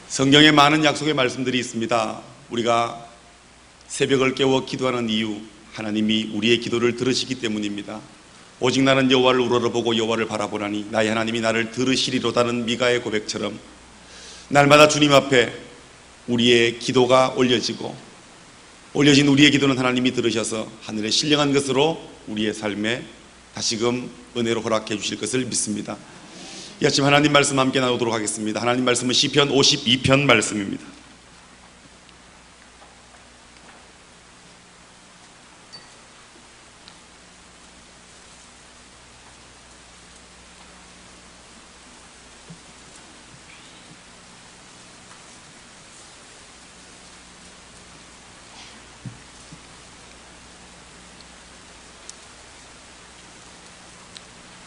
성경에 많은 약속의 말씀들이 있습니다. 우리가 새벽을 깨워 기도하는 이유, 하나님이 우리의 기도를 들으시기 때문입니다. 오직 나는 여호와를 우러러보고 여호와를 바라보나니 나의 하나님이 나를 들으시리로다는 미가의 고백처럼 날마다 주님 앞에 우리의 기도가 올려진 우리의 기도는 하나님이 들으셔서 하늘의 신령한 것으로 우리의 삶에 다시금 은혜로 허락해 주실 것을 믿습니다. 이 아침 하나님 말씀 함께 나누도록 하겠습니다. 하나님 말씀은 시편 52편 말씀입니다.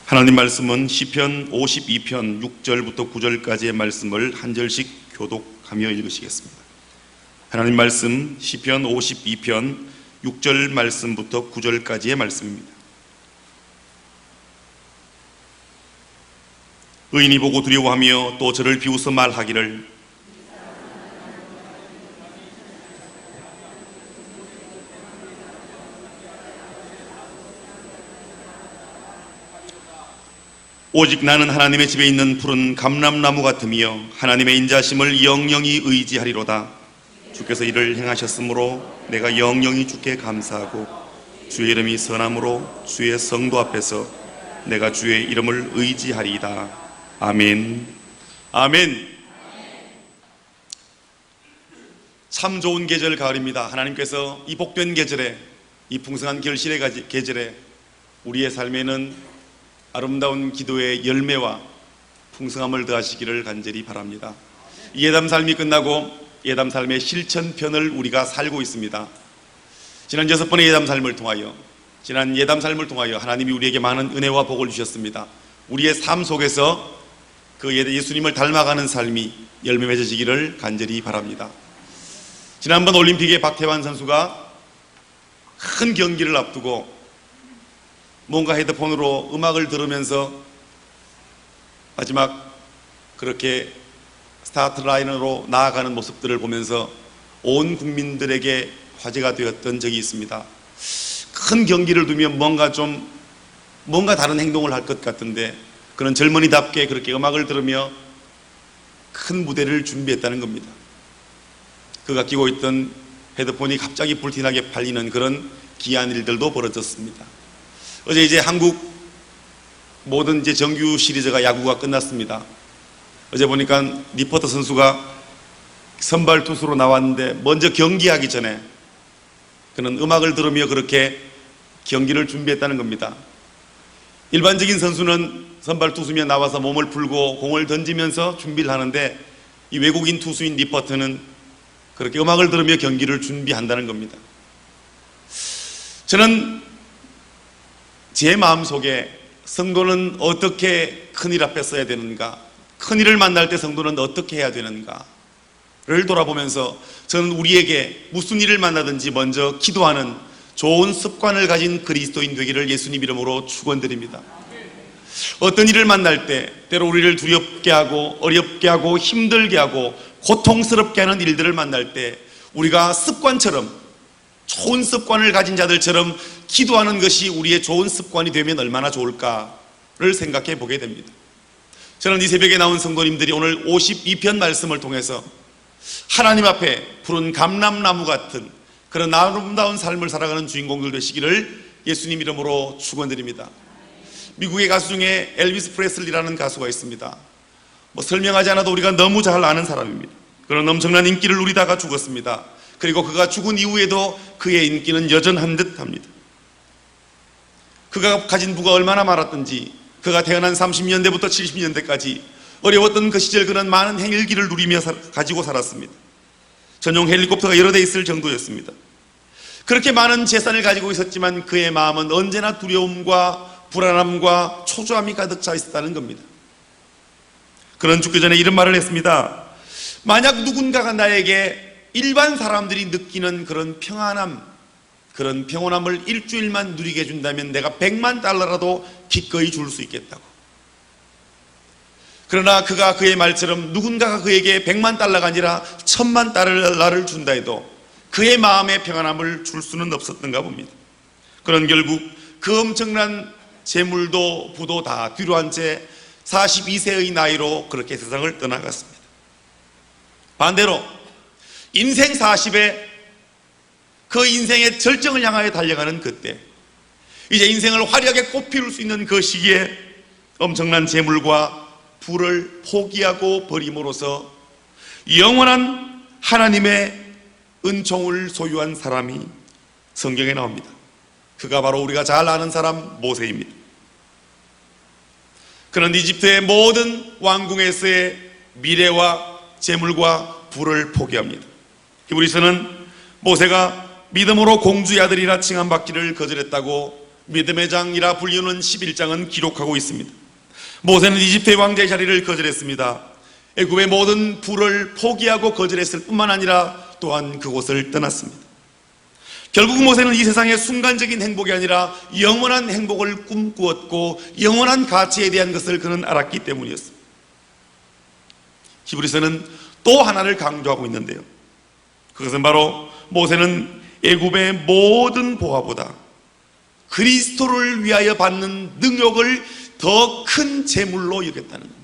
하나님 말씀은 시편 52편 6절부터 9절까지의 말씀을 한 절씩 교독하며 읽으시겠습니다. 하나님 말씀 시편 52편 6절 말씀부터 9절까지의 말씀입니다. 의인이 보고 두려워하며 또 저를 비웃어 말하기를 오직 나는 하나님의 집에 있는 푸른 감람나무 같으며 하나님의 인자심을 영영히 의지하리로다. 주께서 이를 행하셨으므로 내가 영영히 주께 감사하고 주의 이름이 선함으로 주의 성도 앞에서 내가 주의 이름을 의지하리이다. 아멘. 아멘. 참 좋은 계절 가을입니다. 하나님께서 이 복된 계절에, 이 풍성한 결실의 계절에 우리의 삶에는 아름다운 기도의 열매와 풍성함을 더하시기를 간절히 바랍니다. 이 예담 삶이 끝나고 예담 삶의 실천편을 우리가 살고 있습니다. 지난 6번의 예담 삶을 통하여, 지난 예담 삶을 통하여 하나님이 우리에게 많은 은혜와 복을 주셨습니다. 우리의 삶 속에서 그 예수님을 닮아가는 삶이 열매 맺어지기를 간절히 바랍니다. 지난번 올림픽의 박태환 선수가 큰 경기를 앞두고 뭔가 헤드폰으로 음악을 들으면서 마지막 그렇게 스타트 라인으로 나아가는 모습들을 보면서 온 국민들에게 화제가 되었던 적이 있습니다. 큰 경기를 두면 뭔가 다른 행동을 할 것 같은데 그런 젊은이답게 그렇게 음악을 들으며 큰 무대를 준비했다는 겁니다. 그가 끼고 있던 헤드폰이 갑자기 불티나게 팔리는 그런 기이한 일들도 벌어졌습니다. 어제 이제 한국 모든 이제 정규 시리즈가 야구가 끝났습니다. 어제 보니까 리포터 선수가 선발 투수로 나왔는데 먼저 경기하기 전에 그는 음악을 들으며 그렇게 경기를 준비했다는 겁니다. 일반적인 선수는 선발 투수며 나와서 몸을 풀고 공을 던지면서 준비를 하는데 이 외국인 투수인 리포터는 그렇게 음악을 들으며 경기를 준비한다는 겁니다. 저는 제 마음속에 성도는 어떻게 큰일 앞에 서야 되는가, 큰일을 만날 때 성도는 어떻게 해야 되는가를 돌아보면서 저는 우리에게 무슨 일을 만나든지 먼저 기도하는 좋은 습관을 가진 그리스도인 되기를 예수님 이름으로 축원드립니다. 어떤 일을 만날 때 때로 우리를 두렵게 하고 어렵게 하고 힘들게 하고 고통스럽게 하는 일들을 만날 때 우리가 습관처럼, 좋은 습관을 가진 자들처럼 기도하는 것이 우리의 좋은 습관이 되면 얼마나 좋을까를 생각해 보게 됩니다. 저는 이 새벽에 나온 성도님들이 오늘 52편 말씀을 통해서 하나님 앞에 푸른 감람나무 같은 그런 아름다운 삶을 살아가는 주인공들 되시기를 예수님 이름으로 축원드립니다. 미국의 가수 중에 엘비스 프레슬리라는 가수가 있습니다. 설명하지 않아도 우리가 너무 잘 아는 사람입니다. 그런 엄청난 인기를 누리다가 죽었습니다. 그리고 그가 죽은 이후에도 그의 인기는 여전한 듯 합니다. 그가 가진 부가 얼마나 많았던지, 그가 태어난 30년대부터 70년대까지 어려웠던 그 시절 그는 많은 행일기를 누리며 가지고 살았습니다. 전용 헬리콥터가 여러 대 있을 정도였습니다. 그렇게 많은 재산을 가지고 있었지만 그의 마음은 언제나 두려움과 불안함과 초조함이 가득 차 있었다는 겁니다. 그는 죽기 전에 이런 말을 했습니다. 만약 누군가가 나에게 일반 사람들이 느끼는 그런 평안함, 그런 평온함을 일주일만 누리게 해준다면 내가 $100만 기꺼이 줄 수 있겠다고. 그러나 그가 그의 말처럼 누군가가 그에게 100만 달러가 아니라 1000만 달러를 준다 해도 그의 마음의 평안함을 줄 수는 없었던가 봅니다. 그런 결국 그 엄청난 재물도 부도 다 뒤로한 채 42세의 나이로 그렇게 세상을 떠나갔습니다. 반대로 인생 40에 그 인생의 절정을 향하여 달려가는 그때, 이제 인생을 화려하게 꽃피울 수 있는 그 시기에 엄청난 재물과 부를 포기하고 버림으로써 영원한 하나님의 은총을 소유한 사람이 성경에 나옵니다. 그가 바로 우리가 잘 아는 사람 모세입니다. 그는 이집트의 모든 왕궁에서의 미래와 재물과 부를 포기합니다. 히브리서는 모세가 믿음으로 공주의 아들이라 칭함받기를 거절했다고 믿음의 장이라 불리우는 11장은 기록하고 있습니다. 모세는 이집트의 왕자의 자리를 거절했습니다. 애굽의 모든 부를 포기하고 거절했을 뿐만 아니라 또한 그곳을 떠났습니다. 결국 모세는 이 세상의 순간적인 행복이 아니라 영원한 행복을 꿈꾸었고 영원한 가치에 대한 것을 그는 알았기 때문이었습니다. 히브리서는 또 하나를 강조하고 있는데요, 그것은 바로 모세는 애굽의 모든 보화보다 그리스도를 위하여 받는 능력을 더 큰 재물로 여겼다는 겁니다.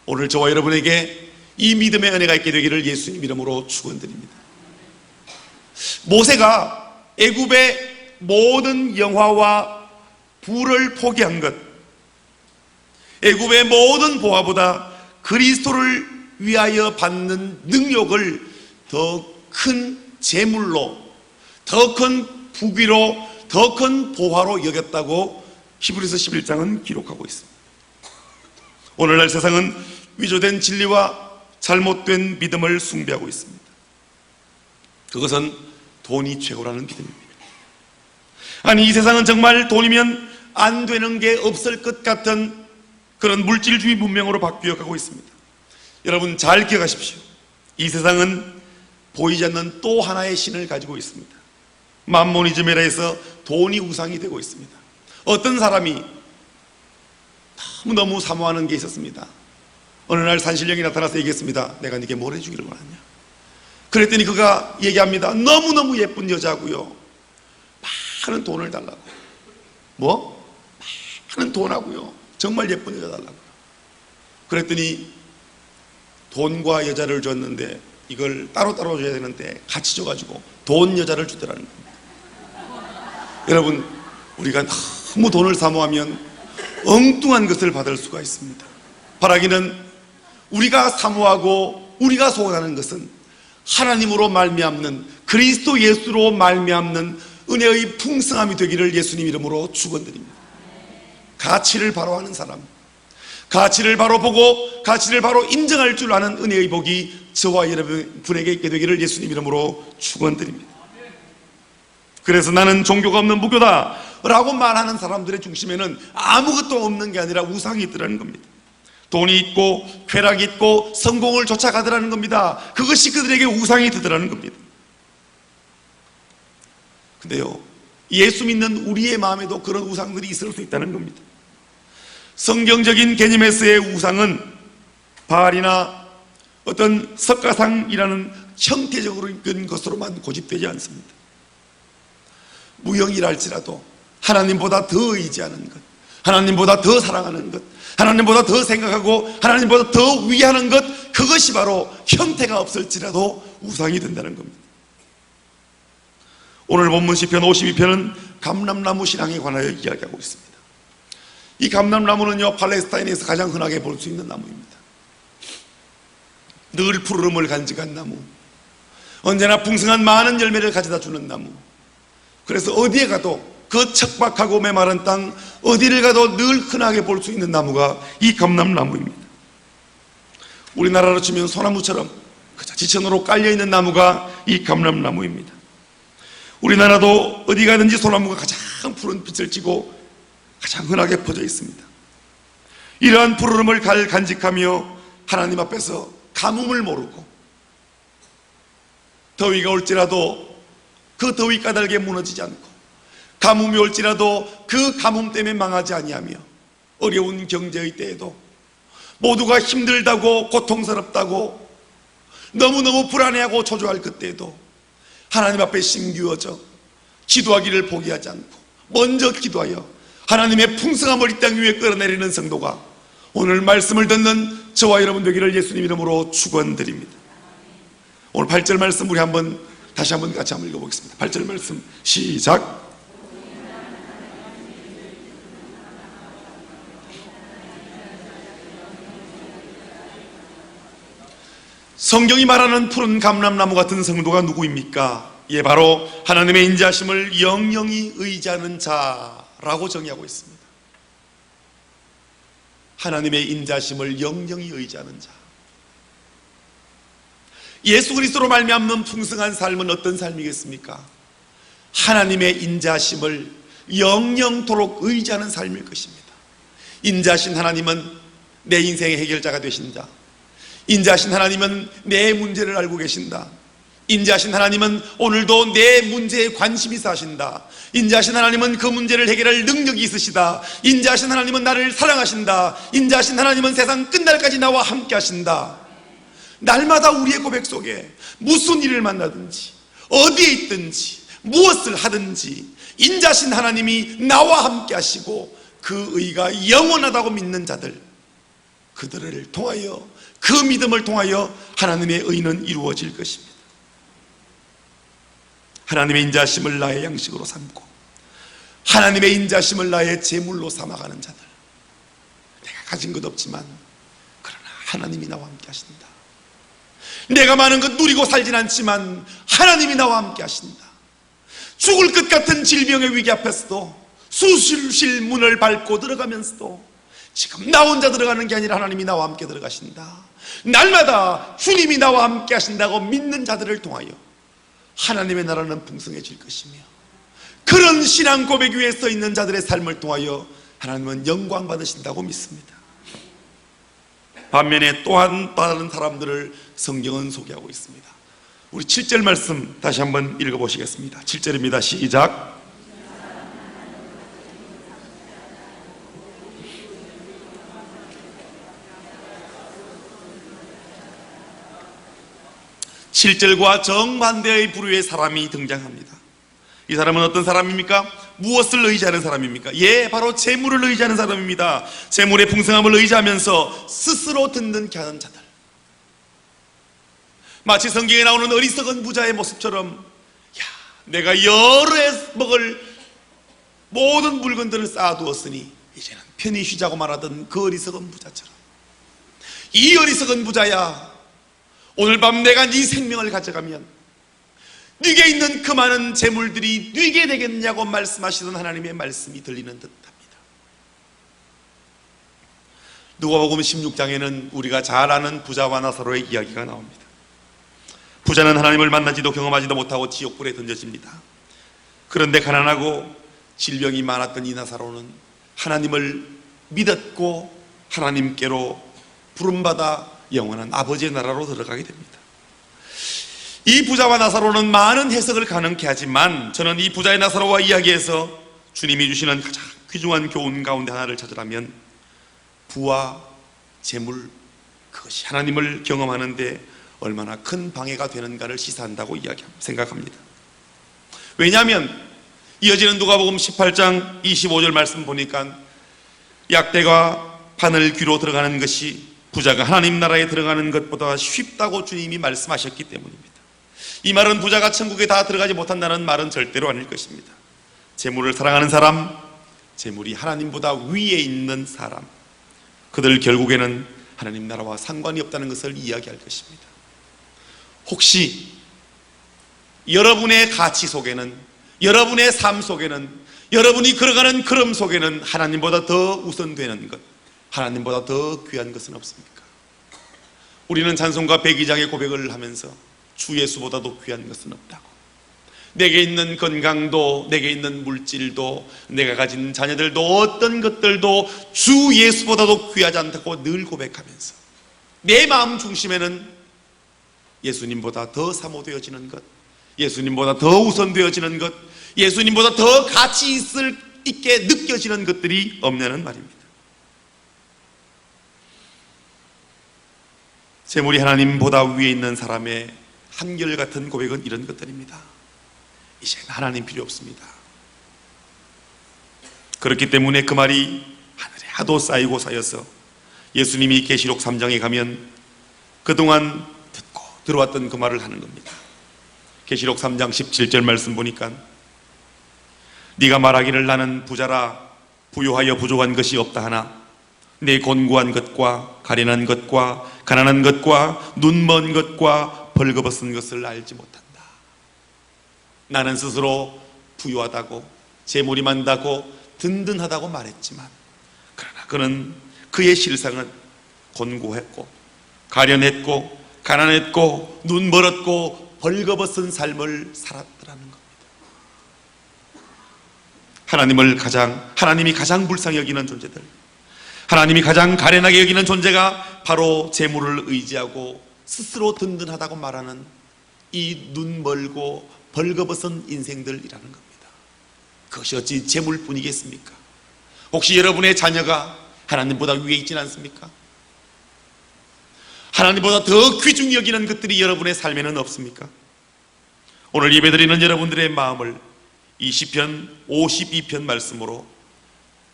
오늘 저와 여러분에게 이 믿음의 은혜가 있게 되기를 예수님 이름으로 축원드립니다. 모세가 애굽의 모든 영화와 부를 포기한 것, 애굽의 모든 보화보다 그리스도를 위하여 받는 능력을 더 큰 재물로, 더 큰 부귀로, 더 큰 보화로 여겼다고 히브리서 11장은 기록하고 있습니다. 오늘날 세상은 위조된 진리와 잘못된 믿음을 숭배하고 있습니다. 그것은 돈이 최고라는 믿음입니다. 아니, 이 세상은 정말 돈이면 안 되는 게 없을 것 같은 그런 물질주의 문명으로 바뀌어가고 있습니다. 여러분 잘 기억하십시오. 이 세상은 보이지 않는 또 하나의 신을 가지고 있습니다. 맘모니즘이라 해서 돈이 우상이 되고 있습니다. 어떤 사람이 너무너무 사모하는 게 있었습니다. 어느 날 산신령이 나타나서 얘기했습니다. 내가 네게 뭘 해주기를 원하냐. 그랬더니 그가 얘기합니다. 너무너무 예쁜 여자고요, 많은 돈을 달라고. 뭐? 많은 돈하고요, 정말 예쁜 여자 달라고요. 그랬더니 돈과 여자를 줬는데 이걸 따로따로 줘야 되는데 같이 줘가지고 돈 여자를 주더라는 겁니다. 여러분, 우리가 너무 돈을 사모하면 엉뚱한 것을 받을 수가 있습니다. 바라기는 우리가 사모하고 우리가 소원하는 것은 하나님으로 말미암는, 그리스도 예수로 말미암는 은혜의 풍성함이 되기를 예수님 이름으로 축원드립니다. 가치를 바로 아는 사람, 가치를 바로 보고 가치를 바로 인정할 줄 아는 은혜의 복이 저와 여러분에게 있게 되기를 예수님 이름으로 축원드립니다. 그래서 나는 종교가 없는 무교다 라고 말하는 사람들의 중심에는 아무것도 없는 게 아니라 우상이 있더라는 겁니다. 돈이 있고 쾌락이 있고 성공을 쫓아가더라는 겁니다. 그것이 그들에게 우상이 되더라는 겁니다. 근데요, 예수 믿는 우리의 마음에도 그런 우상들이 있을 수 있다는 겁니다. 성경적인 개념에서의 우상은 바알이나 어떤 석가상이라는 형태적으로 이끈 것으로만 고집되지 않습니다. 무형이랄지라도 하나님보다 더 의지하는 것, 하나님보다 더 사랑하는 것, 하나님보다 더 생각하고 하나님보다 더 위하는 것, 그것이 바로 형태가 없을지라도 우상이 된다는 겁니다. 오늘 본문 시편 52편은 감람나무 신앙에 관하여 이야기하고 있습니다. 이 감람나무는요, 팔레스타인에서 가장 흔하게 볼 수 있는 나무입니다. 늘 푸르름을 간직한 나무, 언제나 풍성한 많은 열매를 가져다 주는 나무. 그래서 어디에 가도 그 척박하고 메마른 땅 어디를 가도 늘 흔하게 볼 수 있는 나무가 이 감람나무입니다. 우리나라로 치면 소나무처럼 그저 지천으로 깔려있는 나무가 이 감람나무입니다. 우리나라도 어디 가든지 소나무가 가장 푸른 빛을 띠고 가장 흔하게 퍼져 있습니다. 이러한 푸르름을 간직하며 하나님 앞에서 가뭄을 모르고 더위가 올지라도 그 더위 까닭에 무너지지 않고, 가뭄이 올지라도 그 가뭄 때문에 망하지 아니하며, 어려운 경제의 때에도, 모두가 힘들다고 고통스럽다고 너무너무 불안해하고 초조할 그때에도 하나님 앞에 심기어져 기도하기를 포기하지 않고 먼저 기도하여 하나님의 풍성함을 이 땅 위에 끌어내리는 성도가 오늘 말씀을 듣는 저와 여러분 되기를 예수님 이름으로 축원드립니다. 오늘 8절 말씀 우리 다시 한번 같이 한번 읽어보겠습니다. 8절 말씀 시작. 성경이 말하는 푸른 감람나무 같은 성도가 누구입니까? 예, 바로 하나님의 인자심을 영영히 의지하는 자라고 정의하고 있습니다. 하나님의 인자심을 영영히 의지하는 자. 예수 그리스도로 말미암는 풍성한 삶은 어떤 삶이겠습니까? 하나님의 인자심을 영영토록 의지하는 삶일 것입니다. 인자신 하나님은 내 인생의 해결자가 되신다. 인자하신 하나님은 내 문제를 알고 계신다. 인자하신 하나님은 오늘도 내 문제에 관심이 있으신다. 인자하신 하나님은 그 문제를 해결할 능력이 있으시다. 인자하신 하나님은 나를 사랑하신다. 인자하신 하나님은 세상 끝날까지 나와 함께 하신다. 날마다 우리의 고백 속에 무슨 일을 만나든지 어디에 있든지 무엇을 하든지 인자하신 하나님이 나와 함께 하시고 그 의가 영원하다고 믿는 자들, 그들을 통하여, 그 믿음을 통하여 하나님의 의는 이루어질 것입니다. 하나님의 인자심을 나의 양식으로 삼고 하나님의 인자심을 나의 제물로 삼아가는 자들, 내가 가진 것 없지만 그러나 하나님이 나와 함께 하신다. 내가 많은 것 누리고 살진 않지만 하나님이 나와 함께 하신다. 죽을 것 같은 질병의 위기 앞에서도 수술실 문을 밟고 들어가면서도 지금 나 혼자 들어가는 게 아니라 하나님이 나와 함께 들어가신다. 날마다 주님이 나와 함께 하신다고 믿는 자들을 통하여 하나님의 나라는 풍성해질 것이며, 그런 신앙 고백 위에 서 있는 자들의 삶을 통하여 하나님은 영광 받으신다고 믿습니다. 반면에 또한 다른 사람들을 성경은 소개하고 있습니다. 우리 7절 말씀 다시 한번 읽어보시겠습니다. 7절입니다. 시작. (7절과) 정반대의 부류의 사람이 등장합니다. 이 사람은 어떤 사람입니까? 무엇을 의지하는 사람입니까? 예, 바로 재물을 의지하는 사람입니다. 재물의 풍성함을 의지하면서 스스로 듣는케 하는 자들, 마치 성경에 나오는 어리석은 부자의 모습처럼 내가 여러 해 먹을 모든 물건들을 쌓아두었으니 이제는 편히 쉬자고 말하던 그 어리석은 부자처럼, 이 어리석은 부자야, 오늘 밤 내가 네 생명을 가져가면 네게 있는 그 많은 재물들이 네게 되겠냐고 말씀하시던 하나님의 말씀이 들리는 듯합니다. 누가복음 16장에는 우리가 잘 아는 부자와 나사로의 이야기가 나옵니다. 부자는 하나님을 만나지도 경험하지도 못하고 지옥불에 던져집니다. 그런데 가난하고 질병이 많았던 이 나사로는 하나님을 믿었고 하나님께로 부름받아 영원한 아버지의 나라로 들어가게 됩니다. 이 부자와 나사로는 많은 해석을 가능케 하지만 저는 이 부자의 나사로와 이야기에서 주님이 주시는 가장 귀중한 교훈 가운데 하나를 찾으라면 부와 재물, 그것이 하나님을 경험하는데 얼마나 큰 방해가 되는가를 시사한다고 생각합니다. 왜냐하면 이어지는 누가복음 18장 25절 말씀 보니까 약대가 바늘 귀로 들어가는 것이 부자가 하나님 나라에 들어가는 것보다 쉽다고 주님이 말씀하셨기 때문입니다. 이 말은 부자가 천국에 다 들어가지 못한다는 말은 절대로 아닐 것입니다. 재물을 사랑하는 사람, 재물이 하나님보다 위에 있는 사람, 그들 결국에는 하나님 나라와 상관이 없다는 것을 이야기할 것입니다. 혹시 여러분의 가치 속에는, 여러분의 삶 속에는, 여러분이 걸어가는 걸음 속에는 하나님보다 더 우선되는 것, 하나님보다 더 귀한 것은 없습니까? 우리는 찬송가 102장의 고백을 하면서 주 예수보다도 귀한 것은 없다고, 내게 있는 건강도, 내게 있는 물질도, 내가 가진 자녀들도, 어떤 것들도 주 예수보다도 귀하지 않다고 늘 고백하면서 내 마음 중심에는 예수님보다 더 사모되어지는 것, 예수님보다 더 우선되어지는 것, 예수님보다 더 가치 있게 느껴지는 것들이 없냐는 말입니다. 재물이 하나님보다 위에 있는 사람의 한결같은 고백은 이런 것들입니다. 이제 하나님 필요 없습니다. 그렇기 때문에 그 말이 하늘에 하도 쌓이고 쌓여서 예수님이 계시록 3장에 가면 그동안 듣고 들어왔던 그 말을 하는 겁니다. 계시록 3장 17절 말씀 보니까 네가 말하기를 나는 부자라 부요하여 부족한 것이 없다 하나 내 곤고한 것과 가련한 것과 가난한 것과 눈먼 것과 벌거벗은 것을 알지 못한다. 나는 스스로 부유하다고 재물이 많다고 든든하다고 말했지만 그러나 그는 그의 실상은 곤고했고 가련했고 가난했고 눈 멀었고 벌거벗은 삶을 살았더라는 겁니다. 하나님이 가장 불쌍히 여기는 존재들, 하나님이 가장 가련하게 여기는 존재가 바로 재물을 의지하고 스스로 든든하다고 말하는 이 눈 멀고 벌거벗은 인생들이라는 겁니다. 그것이 어찌 재물뿐이겠습니까? 혹시 여러분의 자녀가 하나님보다 위에 있지는 않습니까? 하나님보다 더 귀중히 여기는 것들이 여러분의 삶에는 없습니까? 오늘 예배드리는 여러분들의 마음을 이 시편 52편 말씀으로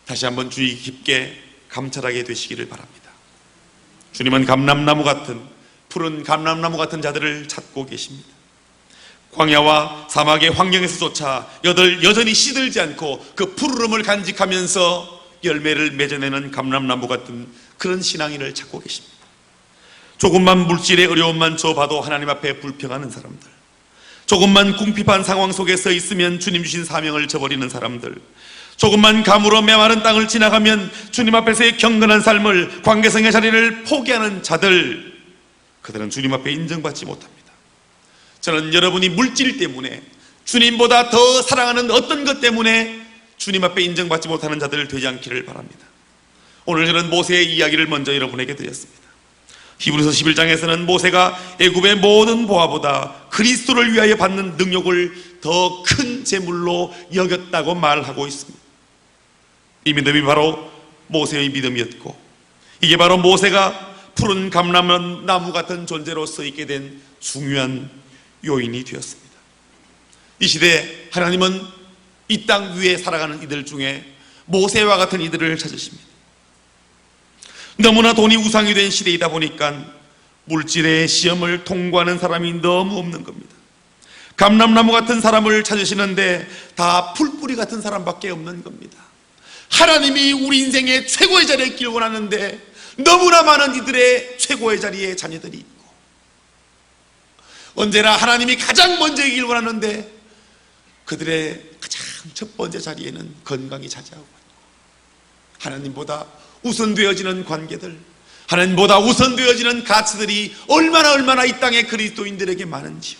다시 한번 주의 깊게 감찰하게 되시기를 바랍니다. 주님은 감람나무 같은 푸른 감람나무 같은 자들을 찾고 계십니다. 광야와 사막의 환경에서조차 여전히 시들지 않고 그 푸르름을 간직하면서 열매를 맺어내는 감람나무 같은 그런 신앙인을 찾고 계십니다. 조금만 물질의 어려움만 줘봐도 하나님 앞에 불평하는 사람들, 조금만 궁핍한 상황 속에 서 있으면 주님 주신 사명을 저버리는 사람들, 조금만 가물어 메마른 땅을 지나가면 주님 앞에서의 경건한 삶을, 관계성의 자리를 포기하는 자들, 그들은 주님 앞에 인정받지 못합니다. 저는 여러분이 물질 때문에, 주님보다 더 사랑하는 어떤 것 때문에 주님 앞에 인정받지 못하는 자들 되지 않기를 바랍니다. 오늘 저는 모세의 이야기를 먼저 여러분에게 드렸습니다. 히브리서 11장에서는 모세가 애굽의 모든 보화보다 그리스도를 위하여 받는 능력을 더 큰 재물로 여겼다고 말하고 있습니다. 이 믿음이 바로 모세의 믿음이었고, 이게 바로 모세가 푸른 감람나무 같은 존재로 서 있게 된 중요한 요인이 되었습니다. 이 시대에 하나님은 이 땅 위에 살아가는 이들 중에 모세와 같은 이들을 찾으십니다. 너무나 돈이 우상이 된 시대이다 보니까 물질의 시험을 통과하는 사람이 너무 없는 겁니다. 감람나무 같은 사람을 찾으시는데 다 풀뿌리 같은 사람밖에 없는 겁니다. 하나님이 우리 인생의 최고의 자리에 있길 원하는데 너무나 많은 이들의 최고의 자리에 자녀들이 있고, 언제나 하나님이 가장 먼저 있길 원하는데 그들의 가장 첫 번째 자리에는 건강이 차지하고 있고, 하나님보다 우선되어지는 관계들, 하나님보다 우선되어지는 가치들이 얼마나 이 땅의 그리스도인들에게 많은지요.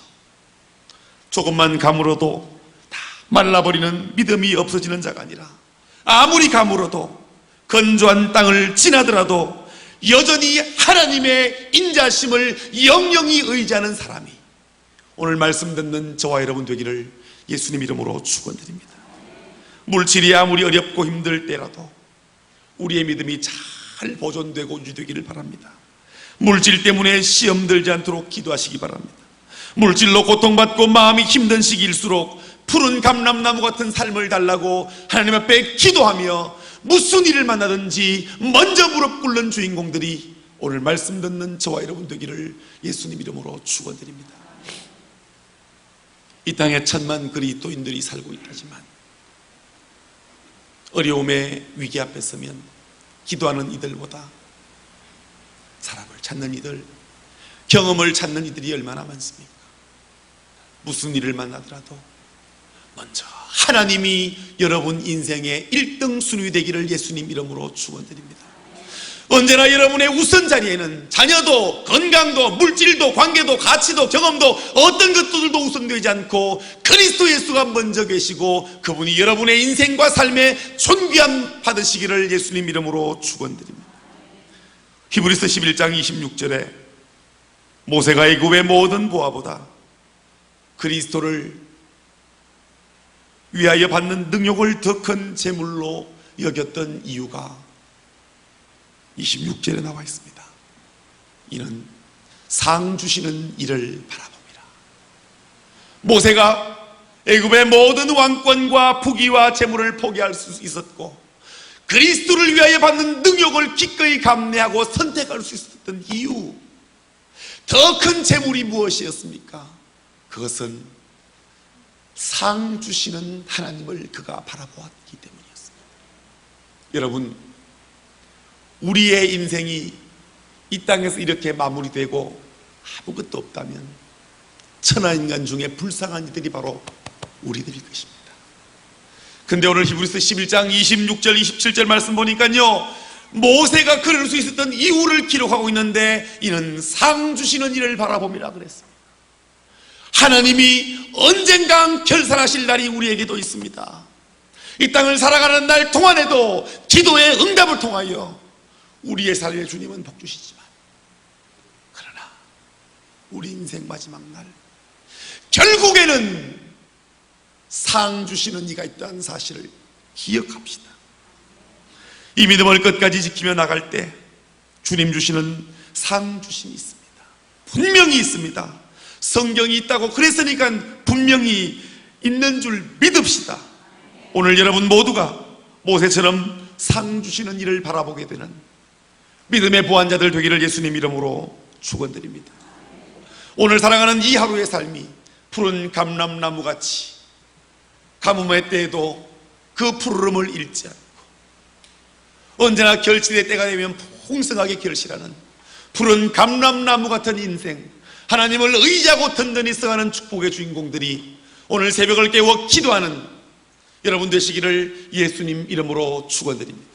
조금만 가물어도 다 말라버리는 믿음이 없어지는 자가 아니라, 아무리 가물어도 건조한 땅을 지나더라도 여전히 하나님의 인자심을 영영히 의지하는 사람이 오늘 말씀 듣는 저와 여러분 되기를 예수님 이름으로 축원드립니다. 물질이 아무리 어렵고 힘들 때라도 우리의 믿음이 잘 보존되고 유지되기를 바랍니다. 물질 때문에 시험 들지 않도록 기도하시기 바랍니다. 물질로 고통받고 마음이 힘든 시기일수록 푸른 감람나무 같은 삶을 달라고 하나님 앞에 기도하며 무슨 일을 만나든지 먼저 무릎 꿇는 주인공들이 오늘 말씀 듣는 저와 여러분 되기를 예수님 이름으로 축원드립니다. 이 땅에 천만 그리스도인들이 살고 있다지만 어려움의 위기 앞에 서면 기도하는 이들보다 사람을 찾는 이들, 경험을 찾는 이들이 얼마나 많습니까? 무슨 일을 만나더라도 먼저 하나님이 여러분 인생의 1등 순위 되기를 예수님 이름으로 축원드립니다. 언제나 여러분의 우선 자리에는 자녀도, 건강도, 물질도, 관계도, 가치도, 경험도 어떤 것들도 우선되지 않고 그리스도 예수가 먼저 계시고 그분이 여러분의 인생과 삶의 존귀함 받으시기를 예수님 이름으로 축원드립니다. 히브리서 11장 26절에 모세가 애굽의 모든 보화보다 그리스도를 위하여 받는 능력을 더 큰 재물로 여겼던 이유가 26절에 나와 있습니다. 이는 상 주시는 이를 바라봅니다. 모세가 애굽의 모든 왕권과 부귀와 재물을 포기할 수 있었고 그리스도를 위하여 받는 능력을 기꺼이 감내하고 선택할 수 있었던 이유, 더 큰 재물이 무엇이었습니까? 그것은 상 주시는 하나님을 그가 바라보았기 때문이었습니다. 여러분, 우리의 인생이 이 땅에서 이렇게 마무리되고 아무것도 없다면 천하인간 중에 불쌍한 이들이 바로 우리들일 것입니다. 근데 오늘 히브리서 11장 26절 27절 말씀 보니까요, 모세가 그럴 수 있었던 이유를 기록하고 있는데 이는 상 주시는 이를 바라봅니다 그랬습니다. 하나님이 언젠가 결산하실 날이 우리에게도 있습니다. 이 땅을 살아가는 날 동안에도 기도의 응답을 통하여 우리의 삶에 주님은 복 주시지만, 그러나 우리 인생 마지막 날 결국에는 상 주시는 이가 있다는 사실을 기억합시다. 이 믿음을 끝까지 지키며 나갈 때 주님 주시는 상 주심이 있습니다. 분명히 있습니다. 성경이 있다고 그랬으니까 분명히 있는 줄 믿읍시다. 오늘 여러분 모두가 모세처럼 상 주시는 이를 바라보게 되는 믿음의 보안자들 되기를 예수님 이름으로 축원드립니다. 오늘 살아가는 이 하루의 삶이 푸른 감람나무같이 가뭄의 때에도 그 푸르름을 잃지 않고 언제나 결실의 때가 되면 풍성하게 결실하는 푸른 감람나무 같은 인생, 하나님을 의지하고 든든히 써가는 축복의 주인공들이 오늘 새벽을 깨워 기도하는 여러분 되시기를 예수님 이름으로 축원드립니다.